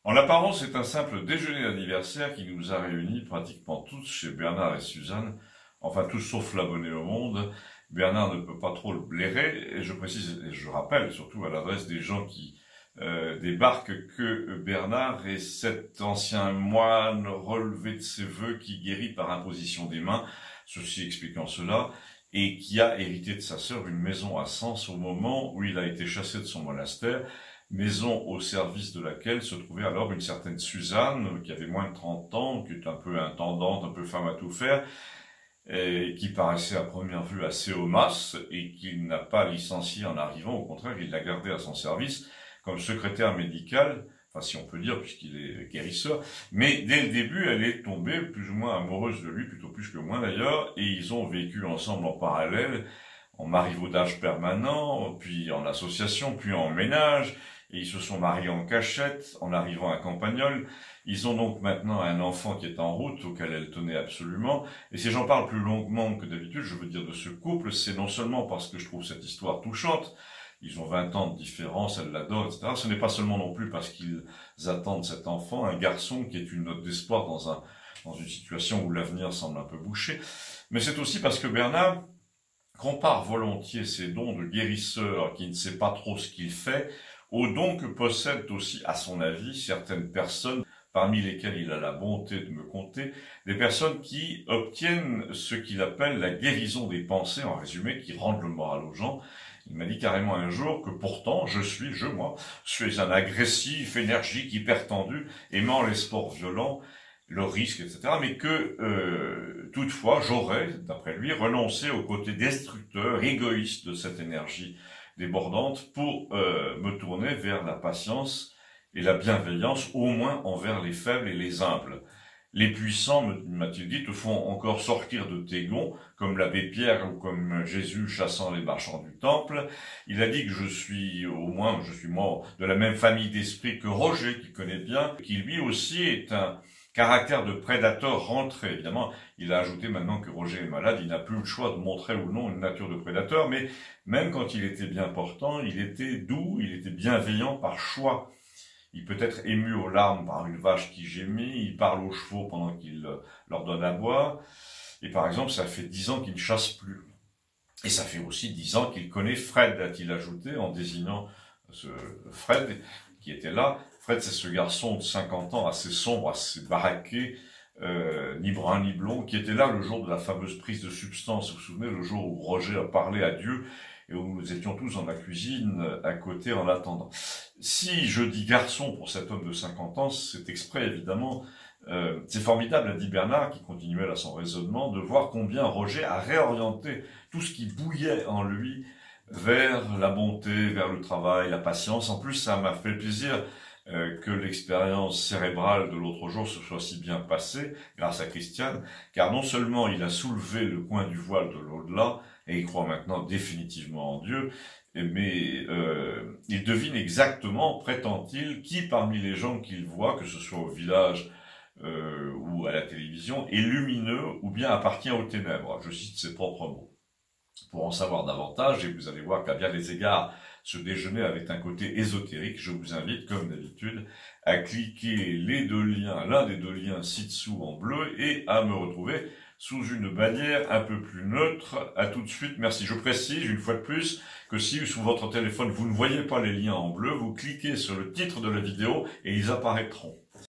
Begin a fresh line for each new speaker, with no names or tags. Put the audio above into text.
En apparence, c'est un simple déjeuner d'anniversaire qui nous a réunis pratiquement tous chez Bernard et Suzanne, enfin tous sauf l'abonné au monde. Bernard ne peut pas trop le blairer, et je précise, et je rappelle surtout à l'adresse des gens qui débarquent que Bernard est cet ancien moine relevé de ses vœux qui guérit par imposition des mains, ceci expliquant cela, et qui a hérité de sa sœur une maison à Sens au moment où il a été chassé de son monastère, maison au service de laquelle se trouvait alors une certaine Suzanne, qui avait moins de 30 ans, qui est un peu intendante, un peu femme à tout faire, et qui paraissait à première vue assez homasse, et qu'il n'a pas licencié en arrivant, au contraire, il l'a gardé à son service comme secrétaire médical, enfin si on peut dire, puisqu'il est guérisseur, mais dès le début, elle est tombée plus ou moins amoureuse de lui, plutôt plus que moins d'ailleurs, et ils ont vécu ensemble en parallèle, en marivaudage permanent, puis en association, puis en ménage, et ils se sont mariés en cachette, en arrivant à Campagnole. Ils ont donc maintenant un enfant qui est en route, auquel elle tenait absolument. Et si j'en parle plus longuement que d'habitude, je veux dire de ce couple, c'est non seulement parce que je trouve cette histoire touchante, ils ont 20 ans de différence, elle l'adore, etc. Ce n'est pas seulement non plus parce qu'ils attendent cet enfant, un garçon qui est une note d'espoir dans une situation où l'avenir semble un peu bouché, mais c'est aussi parce que Bernard compare volontiers ses dons de guérisseur qui ne sait pas trop ce qu'il fait aux dons que possèdent aussi, à son avis, certaines personnes, parmi lesquelles il a la bonté de me compter, des personnes qui obtiennent ce qu'il appelle la guérison des pensées, en résumé, qui rendent le moral aux gens. Il m'a dit carrément un jour que pourtant, moi, suis un agressif, énergique, hypertendu, aimant les sports violents, le risque, etc., mais que, toutefois, j'aurais, d'après lui, renoncé au côté destructeur, égoïste de cette énergie débordante pour me tourner vers la patience et la bienveillance, au moins envers les faibles et les humbles. Les puissants, m'a-t-il dit, te font encore sortir de tes gonds, comme l'abbé Pierre ou comme Jésus chassant les marchands du temple. Il a dit que je suis moi, de la même famille d'esprit que Roger, qui connaît bien, qui lui aussi est un caractère de prédateur rentré. Évidemment, il a ajouté maintenant que Roger est malade, il n'a plus le choix de montrer ou non une nature de prédateur, mais même quand il était bien portant, il était doux, il était bienveillant par choix. Il peut être ému aux larmes par une vache qui gémit, il parle aux chevaux pendant qu'il leur donne à boire, et par exemple, ça fait 10 ans qu'il ne chasse plus. Et ça fait aussi 10 ans qu'il connaît Fred, a-t-il ajouté, en désignant ce Fred qui était là. Fred, c'est ce garçon de 50 ans, assez sombre, assez baraqué, ni brun ni blond, qui était là le jour de la fameuse prise de substance. Vous vous souvenez, le jour où Roger a parlé à Dieu et où nous étions tous dans la cuisine à côté en attendant. Si je dis garçon pour cet homme de 50 ans, c'est exprès évidemment. C'est formidable, a dit Bernard, qui continuait là son raisonnement, de voir combien Roger a réorienté tout ce qui bouillait en lui vers la bonté, vers le travail, la patience. En plus, ça m'a fait plaisir que l'expérience cérébrale de l'autre jour se soit si bien passée grâce à Christiane, car non seulement il a soulevé le coin du voile de l'au-delà, et il croit maintenant définitivement en Dieu, mais il devine exactement, prétend-il, qui parmi les gens qu'il voit, que ce soit au village ou à la télévision, est lumineux ou bien appartient aux ténèbres. Je cite ses propres mots. Pour en savoir davantage, et vous allez voir qu'à bien des égards, ce déjeuner avait un côté ésotérique, je vous invite, comme d'habitude, à cliquer l'un des deux liens ci-dessous en bleu et à me retrouver sous une bannière un peu plus neutre. À tout de suite, merci. Je précise une fois de plus que si sous votre téléphone vous ne voyez pas les liens en bleu, vous cliquez sur le titre de la vidéo et ils apparaîtront.